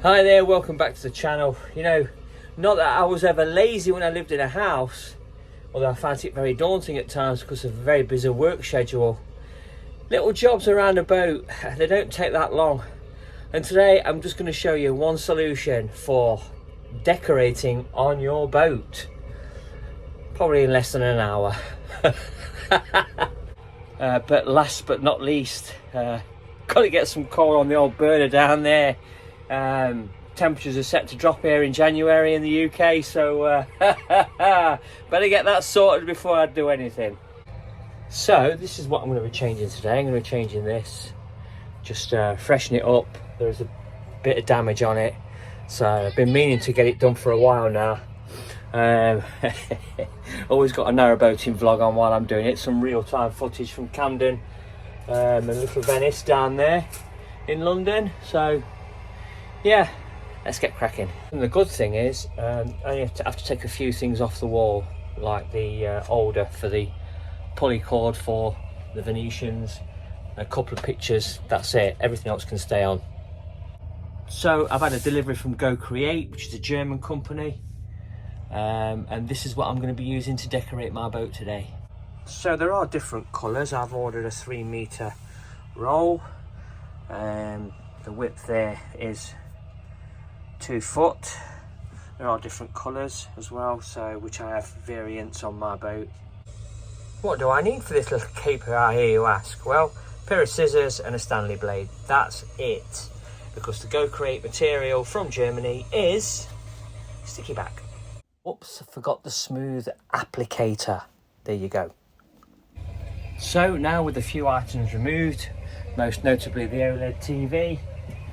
Hi there, welcome back to the channel. You know, not that I was ever lazy when I lived in a house, although I found it very daunting at times because of a very busy work schedule. Little jobs around a boat, they don't take that long. And today I'm just going to show you one solution for decorating on your boat. Probably in less than an hour. But last but not least, got to get some coal on the old burner down there. Temperatures are set to drop here in January in the UK, so better get that sorted before I do anything. So this is what I'm going to be changing today. I'm going to be changing this, just freshen it up. There's a bit of damage on it, so I've been meaning to get it done for a while now. Always got a narrowboating vlog on while I'm doing it, some real-time footage from Camden and Little Venice down there in London. So yeah, let's get cracking. And the good thing is I only have to take a few things off the wall, like the holder for the pulley cord for the Venetians, a couple of pictures, that's it. Everything else can stay on. So I've had a delivery from Go Create, which is a German company, and this is what I'm going to be using to decorate my boat today. So there are different colours. I've ordered a 3-metre roll, the width there is 2 foot. There are different colours as well, so which I have variants on my boat. What do I need for this little caper, I hear you ask? Well, a pair of scissors and a Stanley blade, that's it. Because the Go Create material from Germany is sticky back. Oops, I forgot the smooth applicator. There you go. So now with a few items removed, most notably the OLED TV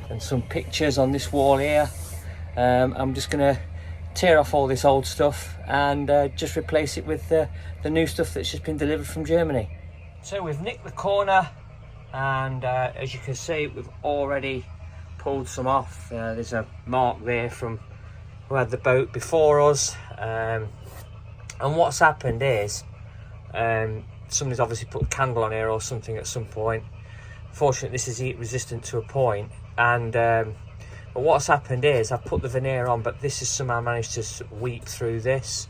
and some pictures on this wall here, I'm just going to tear off all this old stuff and just replace it with the new stuff that's just been delivered from Germany. So we've nicked the corner, and as you can see, we've already pulled some off. There's a mark there from who had the boat before us, and what's happened is somebody's obviously put a candle on here or something at some point. Fortunately, this is heat resistant to a point, and but what's happened is I've put the veneer on, but this has somehow managed to weep through this,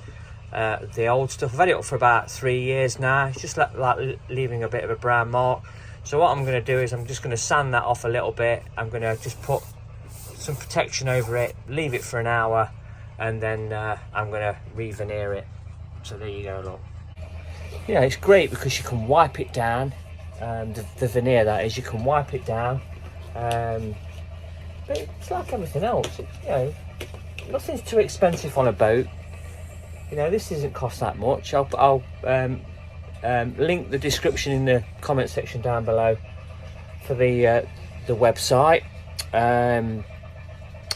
the old stuff. I've had it up for about 3 years now. It's just like leaving a bit of a brown mark. So what I'm going to do is I'm just going to sand that off a little bit. I'm going to just put some protection over it, leave it for an hour, and then I'm going to re-veneer it. So there you go, look. Yeah, it's great because you can wipe it down. The veneer, that is, you can wipe it down. But it's like everything else, you know, nothing's too expensive on a boat. You know, this doesn't cost that much. I'll link the description in the comment section down below for the website, and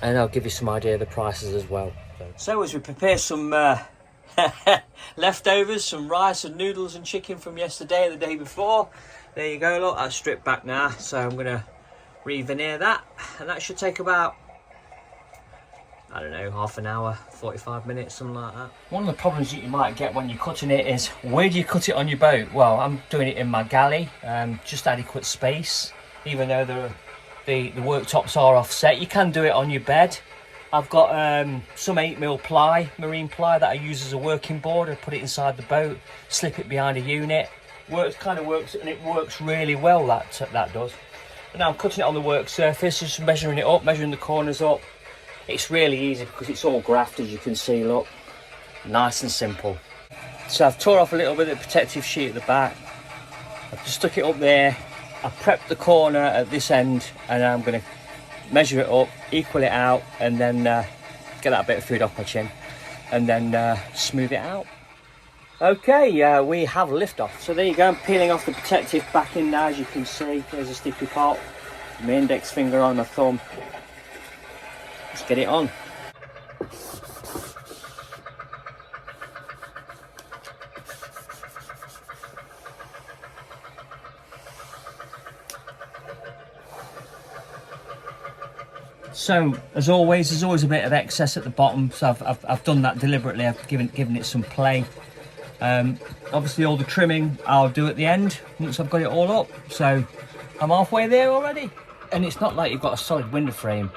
I'll give you some idea of the prices as well. So as we prepare some leftovers, some rice and noodles and chicken from yesterday and the day before, there you go, look, that's stripped back now. So I'm going to re-veneer that, and that should take about, I don't know, half an hour, 45 minutes, something like that. One of the problems that you might get when you're cutting it is, where do you cut it on your boat? Well, I'm doing it in my galley, just adequate space, even though the worktops are offset. You can do it on your bed. I've got some 8mm ply, marine ply, that I use as a working board. I put it inside the boat, slip it behind a unit. Kind of works, and it works really well, that does. And now I'm cutting it on the work surface, just measuring it up, measuring the corners up. It's really easy because it's all grafted, as you can see, look. Nice and simple. So I've tore off a little bit of the protective sheet at the back. I've just stuck it up there. I've prepped the corner at this end, and I'm going to measure it up, equal it out, and then get that bit of food off my chin, and then smooth it out. Okay, we have liftoff. So there you go, I'm peeling off the protective backing now, as you can see. There's a sticky part, my index finger on my thumb. Let's get it on. So as always, there's always a bit of excess at the bottom, so I've done that deliberately. I've given it some play. Obviously all the trimming I'll do at the end once I've got it all up, so I'm halfway there already. And it's not like you've got a solid window frame.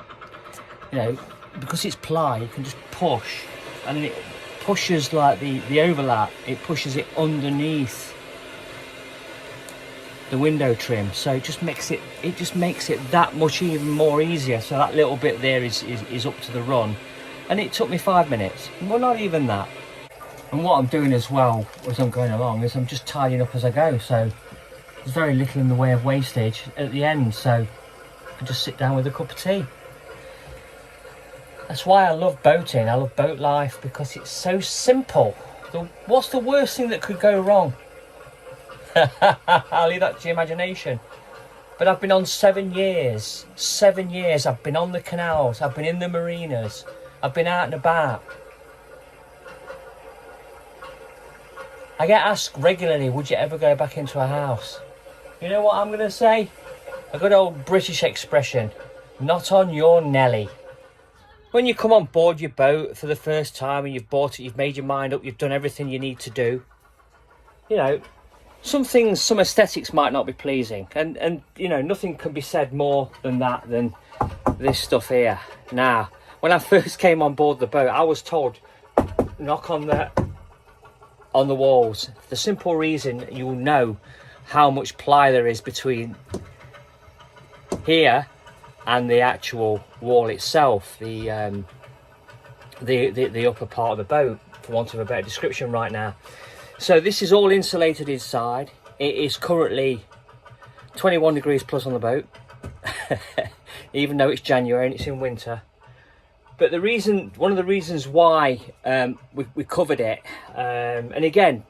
you know, because it's ply, you can just push, and then it pushes like the overlap, it pushes it underneath the window trim, so it just makes it that much even more easier. So that little bit there is up to the run, and it took me 5 minutes, well, not even that. And what I'm doing as well as I'm going along is I'm just tidying up as I go, so there's very little in the way of wastage at the end, so I can just sit down with a cup of tea. That's why I love boating. I love boat life, because it's so simple. What's the worst thing that could go wrong? I'll leave that to your imagination. But I've been on 7 years. 7 years. I've been on the canals. I've been in the marinas. I've been out and about. I get asked regularly, would you ever go back into a house? You know what I'm going to say? A good old British expression. Not on your Nelly. When you come on board your boat for the first time and you've bought it, you've made your mind up, you've done everything you need to do, you know, some things, some aesthetics might not be pleasing, and you know, nothing can be said more than that, than this stuff here. Now, when I first came on board the boat, I was told, knock on the walls. The simple reason, you'll know how much ply there is between here and the actual wall itself, the upper part of the boat, for want of a better description right now. So this is all insulated inside. It is currently 21 degrees plus on the boat, even though it's January and it's in winter. But the reason, one of the reasons why we covered it, and again,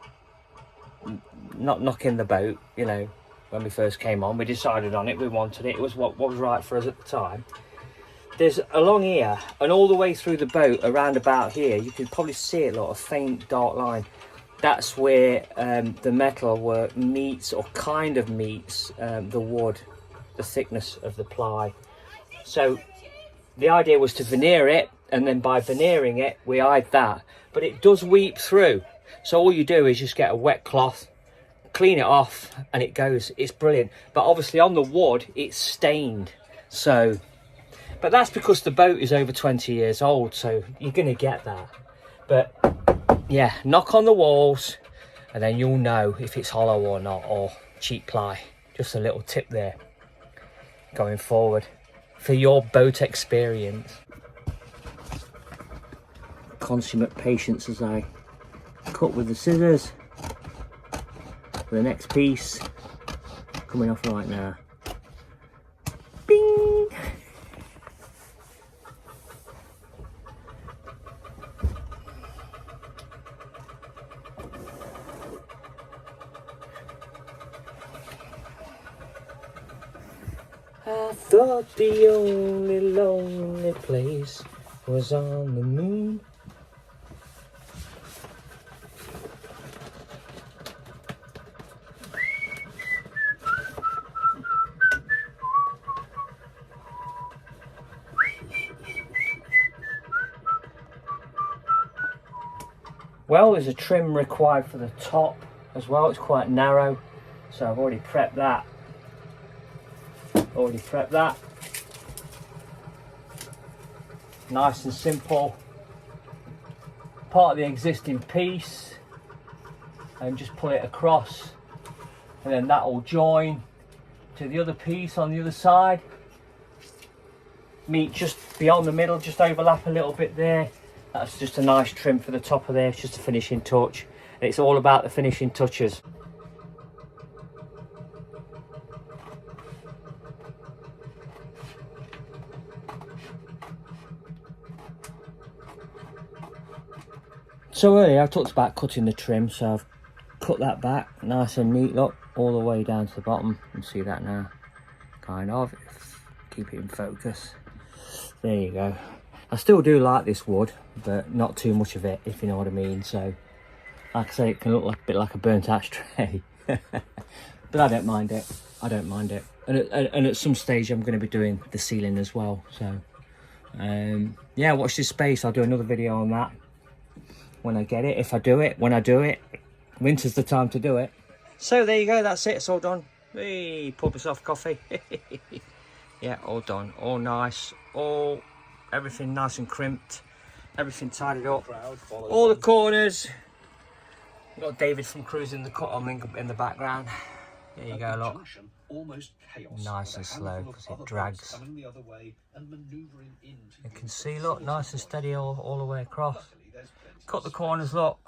not knocking the boat, you know, when we first came on, we decided on it, we wanted it, it was what was right for us at the time. There's along here and all the way through the boat, around about here, you can probably see it, a faint dark line. That's where the metal work meets, or kind of meets, the wood, the thickness of the ply. So the idea was to veneer it, and then by veneering it, we hide that. But it does weep through. So all you do is just get a wet cloth, clean it off, and it goes. It's brilliant. But obviously on the wood, it's stained. So, but that's because the boat is over 20 years old, so you're going to get that. But yeah, knock on the walls, and then you'll know if it's hollow or not, or cheap ply. Just a little tip there going forward for your boat experience. Consummate patience as I cut with the scissors for the next piece coming off right now. Bing! I thought the only lonely place was on the moon. Well, there's a trim required for the top as well. It's quite narrow, so I've already prepped that. Nice and simple. Part of the existing piece, and just pull it across, and then that will join to the other piece on the other side. Meet just beyond the middle, just overlap a little bit there. That's just a nice trim for the top of there. It's just a finishing touch. And it's all about the finishing touches. So earlier I talked about cutting the trim, so I've cut that back nice and neat, look, all the way down to the bottom. You can see that now, kind of. Keep it in focus. There you go. I still do like this wood, but not too much of it, if you know what I mean. So, like I say, it can look like a bit like a burnt ashtray. But I don't mind it. I don't mind it. And at some stage I'm going to be doing the ceiling as well. So, yeah, watch this space. I'll do another video on that when I get it. If I do it, when I do it. Winter's the time to do it. So there you go. That's it. It's all done. Hey, pour myself coffee. Yeah, all done. All nice. All everything nice and crimped, everything tidied up, all the corners. We've got David from Cruising the Cut on in the background. There you go, look. Nice and slow because it drags. You can see, look, nice and steady all the way across. Cut the corners, look.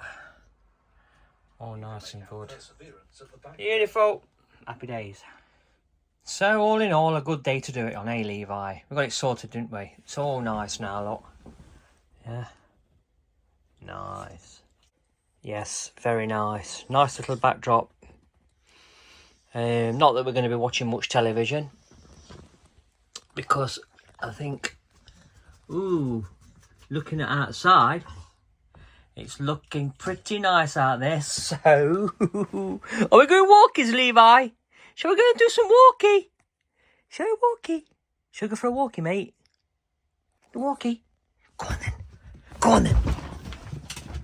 All nice and good. Beautiful. Happy days. So all in all, a good day to do it on, eh, Levi? We got it sorted, didn't we? It's all nice now, look. Yeah. Nice. Yes, very nice. Nice little backdrop. Not that we're going to be watching much television, because I think, ooh, looking at outside, it's looking pretty nice out there. So, are we going walkies, Levi? Shall we go and do some walkie? Shall we walkie? Shall we go for a walkie, mate? The walkie? Go on then. Go on then.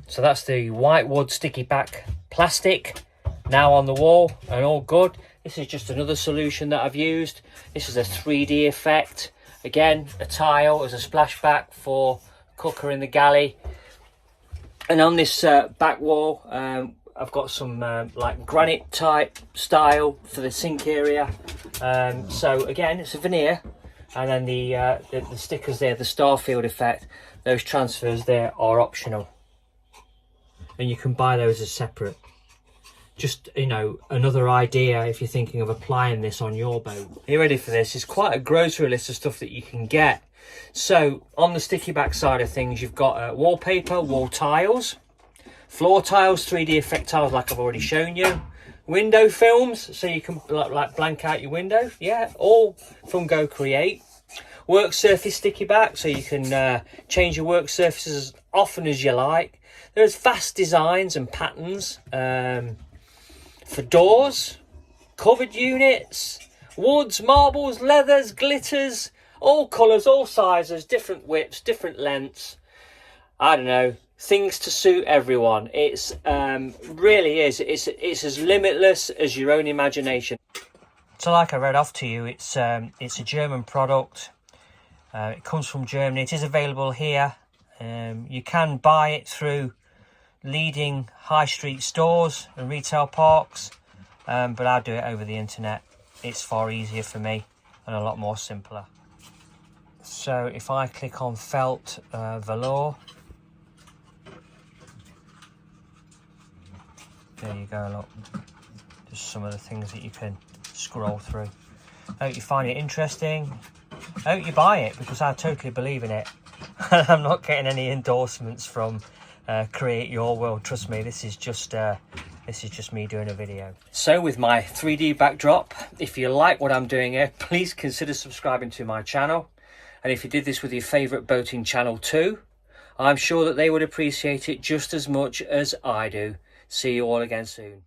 So that's the whitewood sticky back plastic now on the wall and all good. This is just another solution that I've used. This is a 3D effect. Again, a tile as a splashback for cooker in the galley. And on this back wall, I've got some like granite type style for the sink area. So again, it's a veneer, and then the stickers there, the Starfield effect, those transfers there are optional, and you can buy those as separate. Just, you know, another idea if you're thinking of applying this on your boat. Are you ready for this? It's quite a grocery list of stuff that you can get. So on the sticky back side of things, you've got wallpaper, wall tiles, floor tiles, 3D effect tiles like I've already shown you, window films so you can like blank out your window, yeah, all from Go Create. Work surface sticky back so you can change your work surfaces as often as you like. There's vast designs and patterns for doors, covered units, woods, marbles, leathers, glitters, all colours, all sizes, different widths, different lengths. I don't know, things to suit everyone. It's really is. It's as limitless as your own imagination. So, like I read off to you, it's a German product. It comes from Germany. It is available here. You can buy it through leading high street stores and retail parks, but I do it over the internet. It's far easier for me and a lot more simpler. So if I click on felt velour, there you go, look, just some of the things that you can scroll through. I hope you find it interesting. I hope you buy it, because I totally believe in it. I'm not getting any endorsements from Create Your World. Trust me, this is just me doing a video. So with my 3D backdrop, if you like what I'm doing here, please consider subscribing to my channel. And if you did this with your favourite boating channel too, I'm sure that they would appreciate it just as much as I do. See you all again soon.